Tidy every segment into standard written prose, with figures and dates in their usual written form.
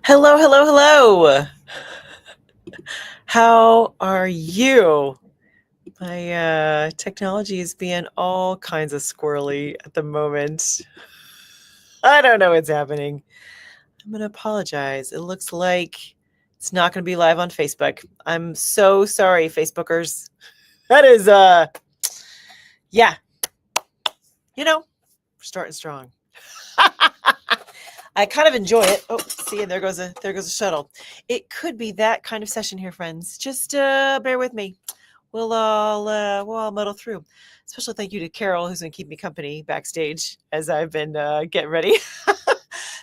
Hello, hello, hello. How are you? My technology is being all kinds of squirrely at the moment. I don't know what's happening. I'm going to apologize. It looks like it's not going to be live on Facebook. I'm so sorry, Facebookers. That is, yeah, we're starting strong. I kind of enjoy it. Oh, see, and there goes a shuttle. It could be that kind of session here, friends. Just bear with me. We'll all muddle through. Special thank you to Carol, who's going to keep me company backstage as I've been getting ready.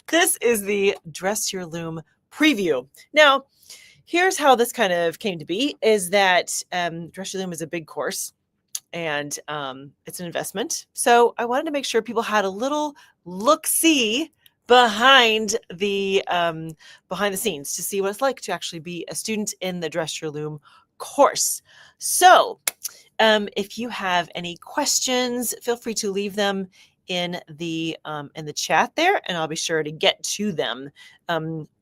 This is the Dress Your Loom preview. Now, here's how this kind of came to be: is that Dress Your Loom is a big course, and it's an investment. So I wanted to make sure people had a little look-see behind the scenes to see what it's like to actually be a student in the Dress Your Loom course. So if you have any questions, feel free to leave them in the chat there, and I'll be sure to get to them.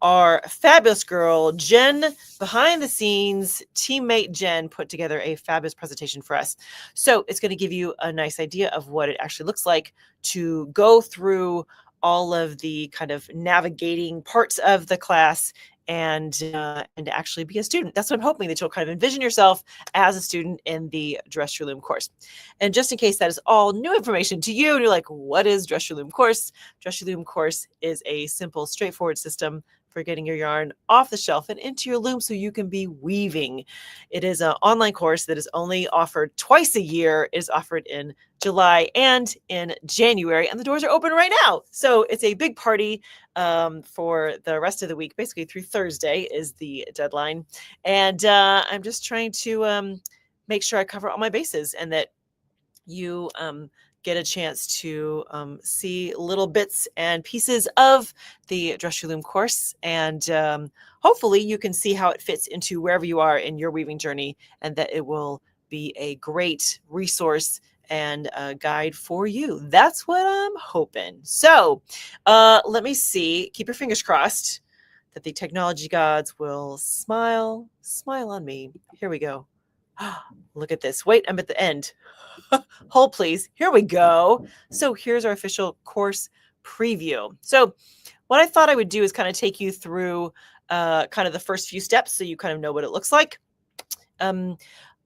Our fabulous girl Jen, behind the scenes teammate Jen, put together a fabulous presentation for us. So it's going to give you a nice idea of what it actually looks like to go through all of the kind of navigating parts of the class and to actually be a student. That's what I'm hoping, that you'll kind of envision yourself as a student in the Dress Your Loom course. And just in case that is all new information to you and you're like, what is Dress Your Loom course? Dress Your Loom course is a simple, straightforward system for getting your yarn off the shelf and into your loom so you can be weaving. It is an online course that is only offered twice a year. It is offered in July and in January, and the doors are open right now. So it's a big party for the rest of the week. Basically through Thursday is the deadline. And I'm just trying to make sure I cover all my bases and that you get a chance to see little bits and pieces of the Dress Your Loom course. And hopefully you can see how it fits into wherever you are in your weaving journey, and that it will be a great resource and a guide for you. That's what I'm hoping. So let me see. Keep your fingers crossed that the technology gods will smile on me. Here we go. Look at this. Wait, I'm at the end. Hold, please. Here we go. So here's our official course preview. So what I thought I would do is kind of take you through kind of the first few steps so you kind of know what it looks like.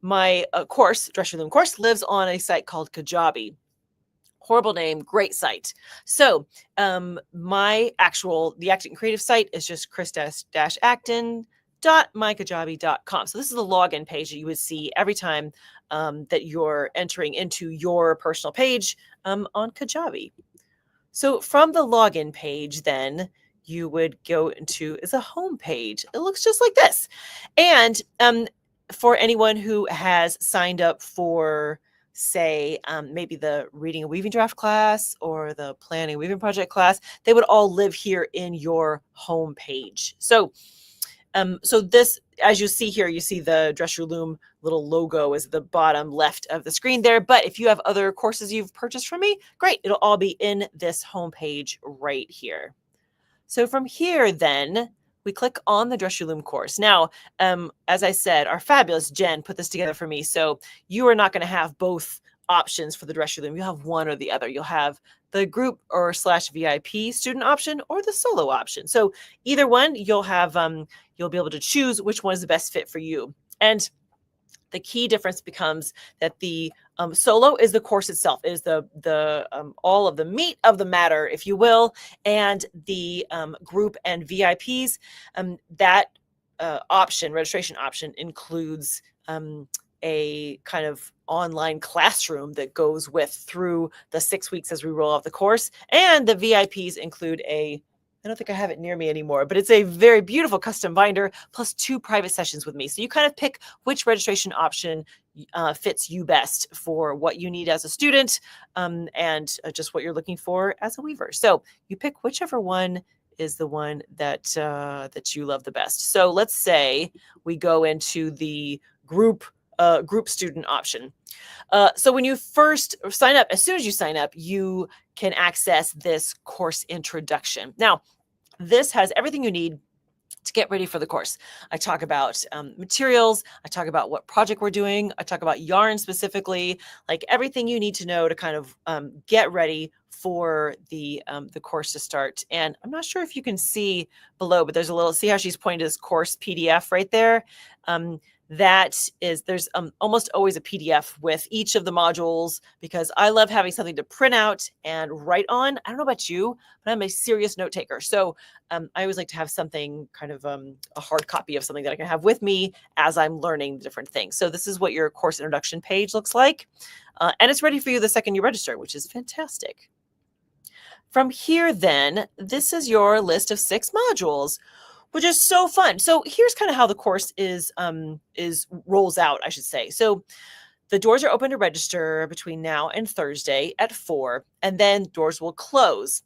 My course, Dress Your Loom course, lives on a site called Kajabi. Horrible name, great site. So the Acting and Creative site is just chris-acton.mykajabi.com. So this is the login page that you would see every time that you're entering into your personal page on Kajabi. So from the login page, then you would go into is a home page. It looks just like this. And for anyone who has signed up for, say, maybe the Reading and Weaving Draft class or the Planning and Weaving Project class, they would all live here in your home page. So this, as you see here, you see the Dress Your Loom little logo is the bottom left of the screen there. But if you have other courses you've purchased from me, great. It'll all be in this homepage right here. So from here, then, we click on the Dress Your Loom course. Now, as I said, our fabulous Jen put this together for me. So you are not going to have both options for the Dress Your Loom. You'll have one or the other. You'll have the group or /VIP student option or the solo option. So either one, you'll have you'll be able to choose which one is the best fit for you. And the key difference becomes that the solo is the course itself, is the all of the meat of the matter, if you will, and the group and VIPs, that registration option includes a kind of online classroom that goes through the 6 weeks as we roll out the course. And the VIPs include I don't think I have it near me anymore, but it's a very beautiful custom binder plus 2 private sessions with me. So you kind of pick which registration option fits you best for what you need as a student and just what you're looking for as a weaver. So you pick whichever one is the one that you love the best. So let's say we go into the group student option. So when you first sign up, as soon as you sign up, you can access this course introduction. Now, this has everything you need to get ready for the course. I talk about materials. I talk about what project we're doing. I talk about yarn specifically, like everything you need to know to kind of get ready for the course to start. And I'm not sure if you can see below, but there's a little, see how she's pointing to this course PDF right there? There's almost always a PDF with each of the modules because I love having something to print out and write on. I don't know about you, but I'm a serious note taker. So I always like to have something kind of a hard copy of something that I can have with me as I'm learning different things. So this is what your course introduction page looks like. And it's ready for you the second you register, which is fantastic. From here, then, this is your list of 6 modules, which is so fun. So here's kind of how the course is rolls out, I should say. So the doors are open to register between now and Thursday at 4, and then doors will close.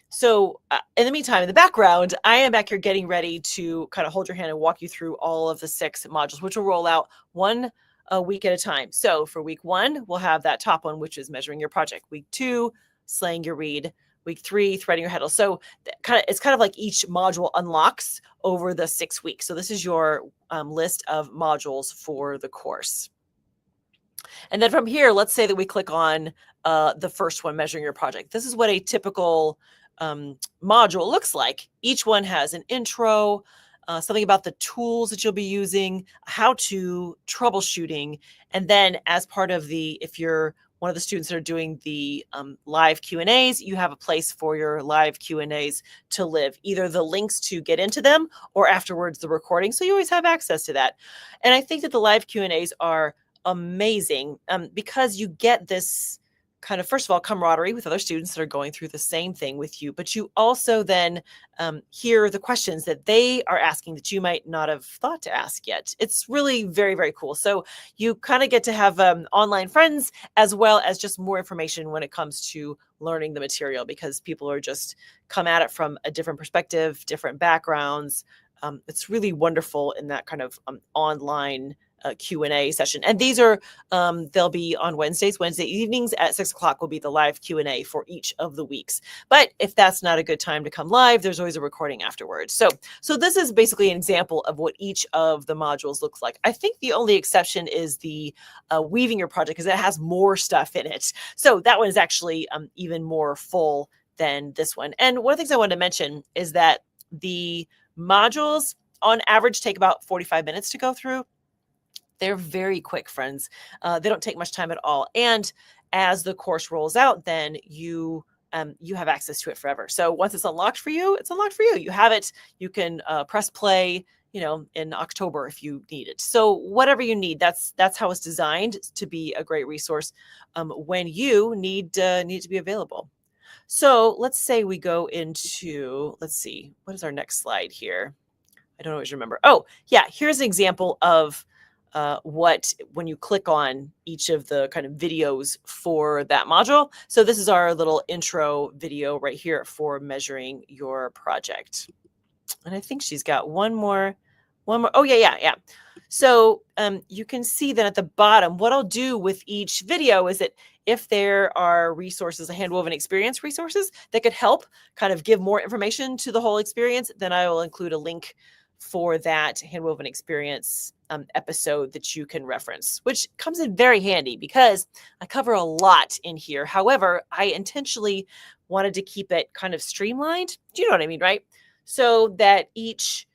So in the meantime, in the background, I am back here getting ready to kind of hold your hand and walk you through all of the 6 modules, which will roll out one a week at a time. So for week 1, we'll have that top one, which is measuring your project. Week 2, slaying your read. Week 3, threading your heddle. So it's kind of like each module unlocks over the 6 weeks. So this is your list of modules for the course. And then from here, let's say that we click on the first one, measuring your project. This is what a typical module looks like. Each one has an intro, something about the tools that you'll be using, how to troubleshooting, and then as part of if you're one of the students that are doing the live Q&As, you have a place for your live Q&As to live, either the links to get into them or afterwards the recording. So you always have access to that. And I think that the live Q&As are amazing because you get this kind of, first of all, camaraderie with other students that are going through the same thing with you, but you also then hear the questions that they are asking that you might not have thought to ask yet. It's really very, very cool. So you kind of get to have online friends as well as just more information when it comes to learning the material, because people are just come at it from a different perspective, different backgrounds. It's really wonderful in that kind of online Q&A session. And these are, they'll be on Wednesday evenings at 6:00 will be the live Q&A for each of the weeks. But if that's not a good time to come live, there's always a recording afterwards. So this is basically an example of what each of the modules looks like. I think the only exception is the weaving your project, because it has more stuff in it. So that one is actually even more full than this one. And one of the things I wanted to mention is that the modules on average take about 45 minutes to go through. They're very quick, friends. They don't take much time at all. And as the course rolls out, then you have access to it forever. So once it's unlocked for you, it's unlocked for you. You have it. You can press play, in October if you need it. So whatever you need, that's how it's designed to be a great resource when you need to be available. So let's say we go into, let's see, what is our next slide here? I don't always remember. Oh, yeah, here's an example of when you click on each of the kind of videos for that module. So this is our little intro video right here for measuring your project. And I think she's got one more. Oh, yeah. So you can see that at the bottom, what I'll do with each video is that if there are resources, handwoven experience resources that could help kind of give more information to the whole experience, then I will include a link for that handwoven experience episode that you can reference, which comes in very handy because I cover a lot in here. However, I intentionally wanted to keep it kind of streamlined. Do you know what I mean, right? So that each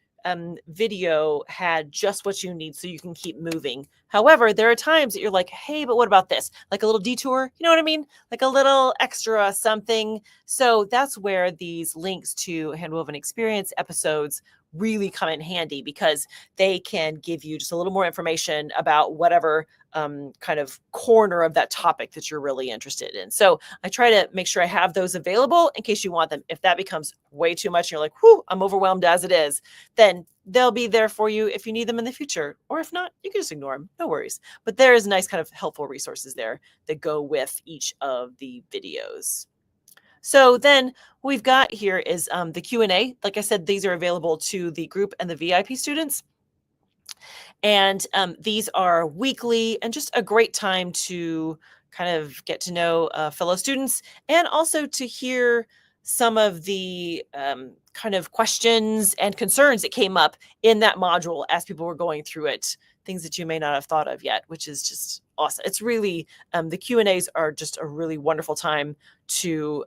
video had just what you need so you can keep moving. However, there are times that you're like, hey, but what about this? Like a little detour, you know what I mean? Like a little extra something. So that's where these links to handwoven experience episodes really come in handy, because they can give you just a little more information about whatever kind of corner of that topic that you're really interested in. So I try to make sure I have those available in case you want them. If that becomes way too much and you're like, whew, I'm overwhelmed as it is, then they'll be there for you if you need them in the future. Or if not, you can just ignore them. No worries. But there is nice kind of helpful resources there that go with each of the videos. So then we've got here is the Q&A. Like I said, these are available to the group and the VIP students. And these are weekly and just a great time to kind of get to know fellow students, and also to hear some of the kind of questions and concerns that came up in that module as people were going through it, things that you may not have thought of yet, which is just awesome. It's really, the Q&As are just a really wonderful time to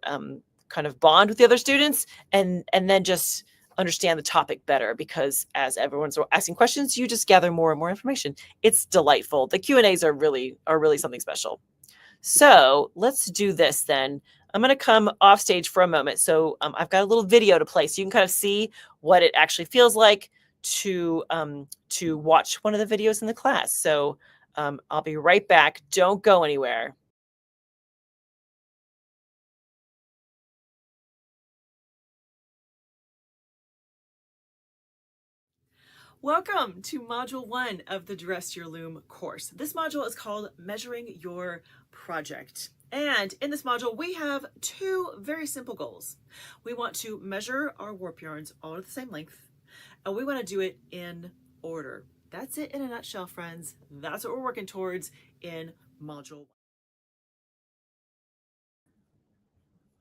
kind of bond with the other students and then just understand the topic better, because as everyone's asking questions, you just gather more and more information. It's delightful. The Q&As are really something special. So let's do this then. I'm going to come off stage for a moment. So I've got a little video to play so you can kind of see what it actually feels like to watch one of the videos in the class. So I'll be right back. Don't go anywhere. Welcome to Module 1 of the Dress Your Loom course. This module is called Measuring Your Project. And in this module, we have two very simple goals. We want to measure our warp yarns all at the same length, and we want to do it in order. That's it in a nutshell, friends. That's what we're working towards in Module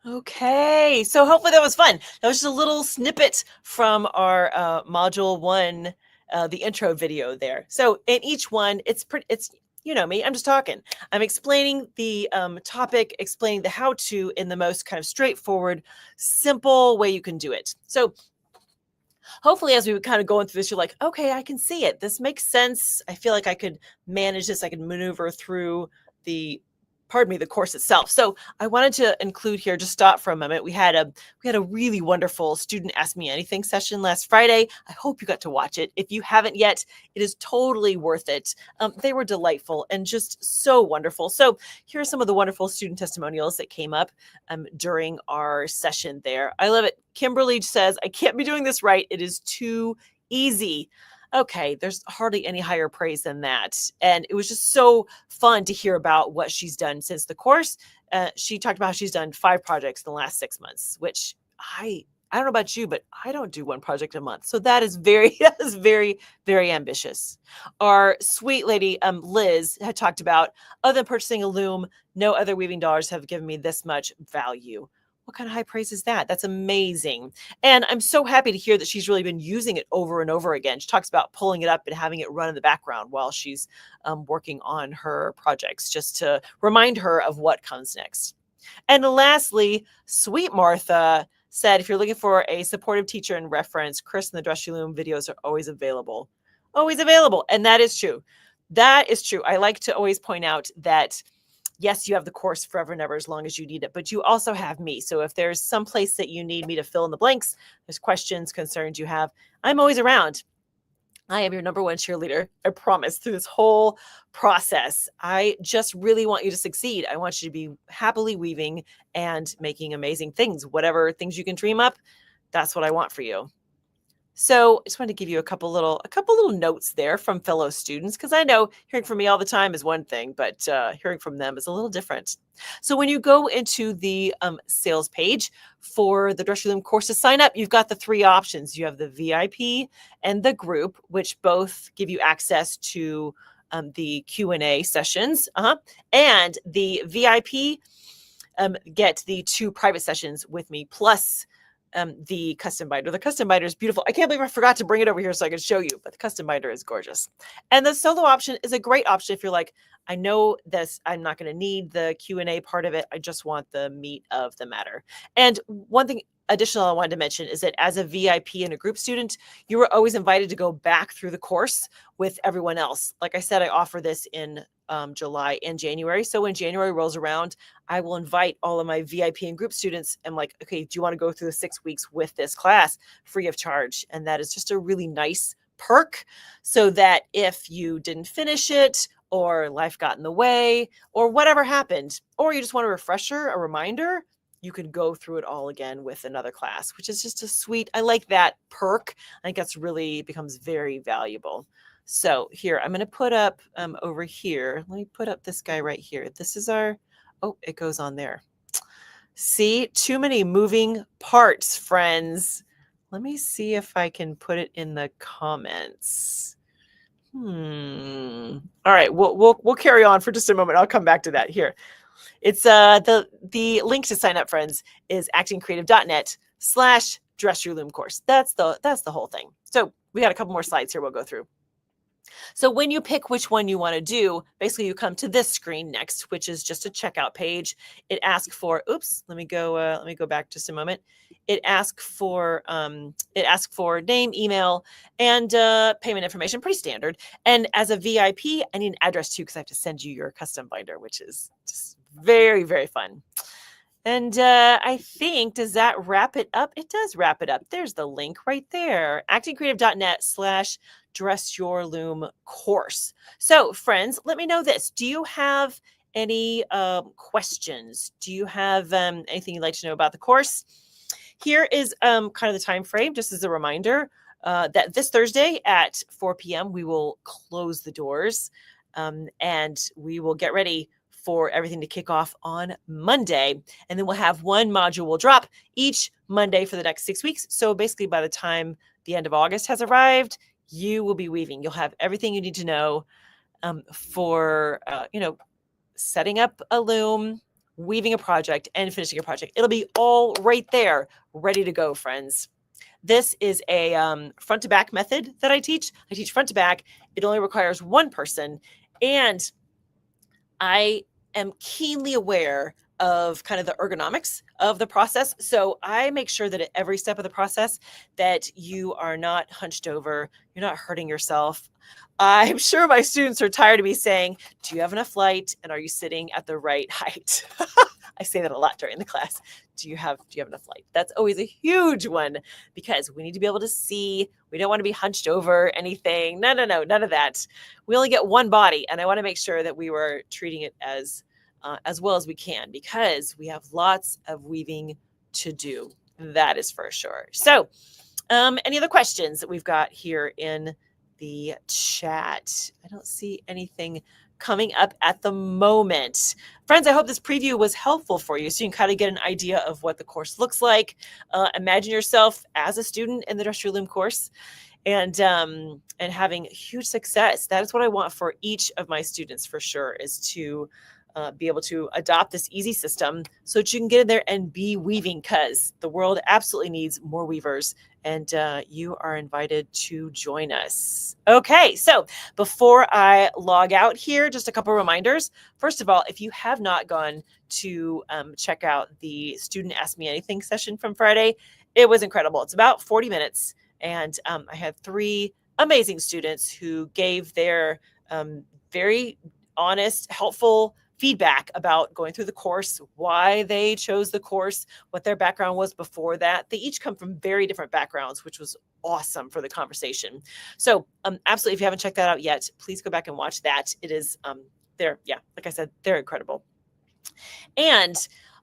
1. Okay, so hopefully that was fun. That was just a little snippet from our Module 1, the intro video there. So in each one, it's you know me, I'm just talking. I'm explaining the topic, explaining the how-to in the most kind of straightforward, simple way you can do it. So hopefully as we were kind of going through this, you're like, okay, I can see it. This makes sense. I feel like I could manage this. I could maneuver through the course itself. So I wanted to include here, just stop for a moment. We had a really wonderful student ask me anything session last Friday. I hope you got to watch it. If you haven't yet, it is totally worth it. They were delightful and just so wonderful. So here are some of the wonderful student testimonials that came up during our session there. I love it. Kimberly says, I can't be doing this right. It is too easy. Okay, there's hardly any higher praise than that. And it was just so fun to hear about what she's done since the course. She talked about how she's done 5 projects in the last 6 months, which I don't know about you, but I don't do 1 project a month. So that is very, very ambitious. Our sweet lady, Liz, had talked about, other than purchasing a loom, no other weaving dollars have given me this much value. What kind of high praise is that? That's amazing. And I'm so happy to hear that she's really been using it over and over again. She talks about pulling it up and having it run in the background while she's working on her projects, just to remind her of what comes next. And lastly, sweet Martha said, if you're looking for a supportive teacher and reference, Chris and the Dress Your Loom videos are always available. Always available. And that is true. That is true. I like to always point out that yes, you have the course forever and ever as long as you need it, but you also have me. So if there's some place that you need me to fill in the blanks, there's questions, concerns you have, I'm always around. I am your number one cheerleader, I promise, through this whole process. I just really want you to succeed. I want you to be happily weaving and making amazing things. Whatever things you can dream up, that's what I want for you. So I just wanted to give you a couple little notes there from fellow students, because I know hearing from me all the time is one thing, but hearing from them is a little different. So when you go into the sales page for the Dress Your Loom course to sign up, you've got the 3 options. You have the VIP and the group, which both give you access to the Q&A sessions. And the VIP get the 2 private sessions with me, plus the custom binder. The custom binder is beautiful. I can't believe I forgot to bring it over here so I could show you, but the custom binder is gorgeous. And the solo option is a great option if you're like, I know this, I'm not going to need the Q&A part of it. I just want the meat of the matter. And one thing additional I wanted to mention is that as a VIP and a group student, you were always invited to go back through the course with everyone else. Like I said, I offer this in July and January. So when January rolls around, I will invite all of my VIP and group students. I'm like, okay, do you want to go through the 6 weeks with this class free of charge? And that is just a really nice perk, so that if you didn't finish it, or life got in the way, or whatever happened, or you just want a refresher, a reminder, you can go through it all again with another class, which is just a sweet, I like that perk. I think that's really becomes very valuable. So here, I'm going to put up over here. Let me put up this guy right here. This is our, oh, it goes on there. See, too many moving parts, friends. Let me see if I can put it in the comments. All right, we'll carry on for just a moment. I'll come back to that here. It's the link to sign up, friends, is actingcreative.net/Dress Your Loom Course. That's the whole thing. So we got a couple more slides here we'll go through. So when you pick which one you want to do, basically you come to this screen next, which is just a checkout page. It asks for, oops, let me go back just a moment. It asks for name, email, and payment information, pretty standard. And as a VIP, I need an address too, because I have to send you your custom binder, which is just very, very fun. And I think, does that wrap it up? It does wrap it up. There's the link right there, actingcreative.net/Dress Your Loom Course. So friends, let me know this. Do you have any questions? Do you have anything you'd like to know about the course? Here is kind of the time frame, just as a reminder, that this Thursday at 4 p.m. we will close the doors and we will get ready for everything to kick off on Monday. And then we'll have one module will drop each Monday for the next 6 weeks. So basically by the time the end of August has arrived, you will be weaving. You'll have everything you need to know for, setting up a loom, weaving a project, and finishing a project. It'll be all right there, ready to go, friends. This is a front to back method that I teach. I teach front to back. It only requires one person. And I am keenly aware of kind of the ergonomics of the process. So I make sure that at every step of the process that you are not hunched over, you're not hurting yourself. I'm sure my students are tired of me saying, do you have enough light? And are you sitting at the right height? I say that a lot during the class. Do you have enough light? That's always a huge one because we need to be able to see. We don't want to be hunched over anything. No, none of that. We only get one body, and I want to make sure that we were treating it as well as we can because we have lots of weaving to do. That is for sure. So, any other questions that we've got here in the chat? I don't see anything coming up at the moment. Friends, I hope this preview was helpful for you so you can kind of get an idea of what the course looks like. Imagine yourself as a student in the Dress Your Loom course and having huge success. That is what I want for each of my students for sure, is to be able to adopt this easy system so that you can get in there and be weaving, because the world absolutely needs more weavers, and you are invited to join us. Okay, so before I log out here, just a couple reminders. First of all, if you have not gone to check out the Student Ask Me Anything session from Friday, it was incredible. It's about 40 minutes, and I had 3 amazing students who gave their very honest, helpful feedback about going through the course, why they chose the course, what their background was before that. They each come from very different backgrounds, which was awesome for the conversation. So absolutely, if you haven't checked that out yet, please go back and watch that. It is like I said, they're incredible. And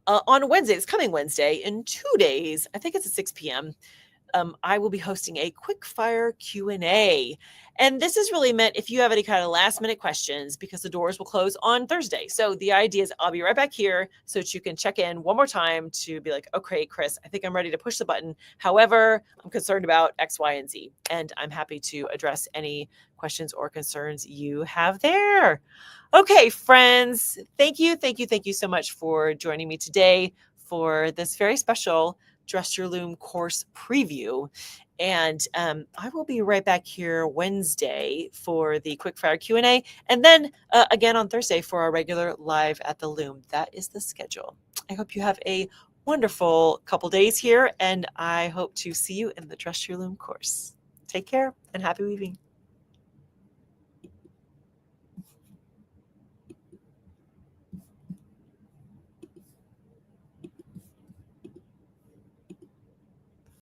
on Wednesday, it's coming Wednesday, in 2 days, I think it's at 6 p.m., I will be hosting a quick fire Q&A. And this is really meant if you have any kind of last minute questions, because the doors will close on Thursday. So the idea is I'll be right back here so that you can check in one more time to be like, okay, Chris, I think I'm ready to push the button. However, I'm concerned about X, Y, and Z. And I'm happy to address any questions or concerns you have there. Okay, friends, thank you so much for joining me today for this very special Dress Your Loom course preview. And I will be right back here Wednesday for the quickfire Q&A, and then again on Thursday for our regular live at the loom. That is the schedule. I hope you have a wonderful couple days here, and I hope to see you in the Dress Your Loom course. Take care and happy weaving.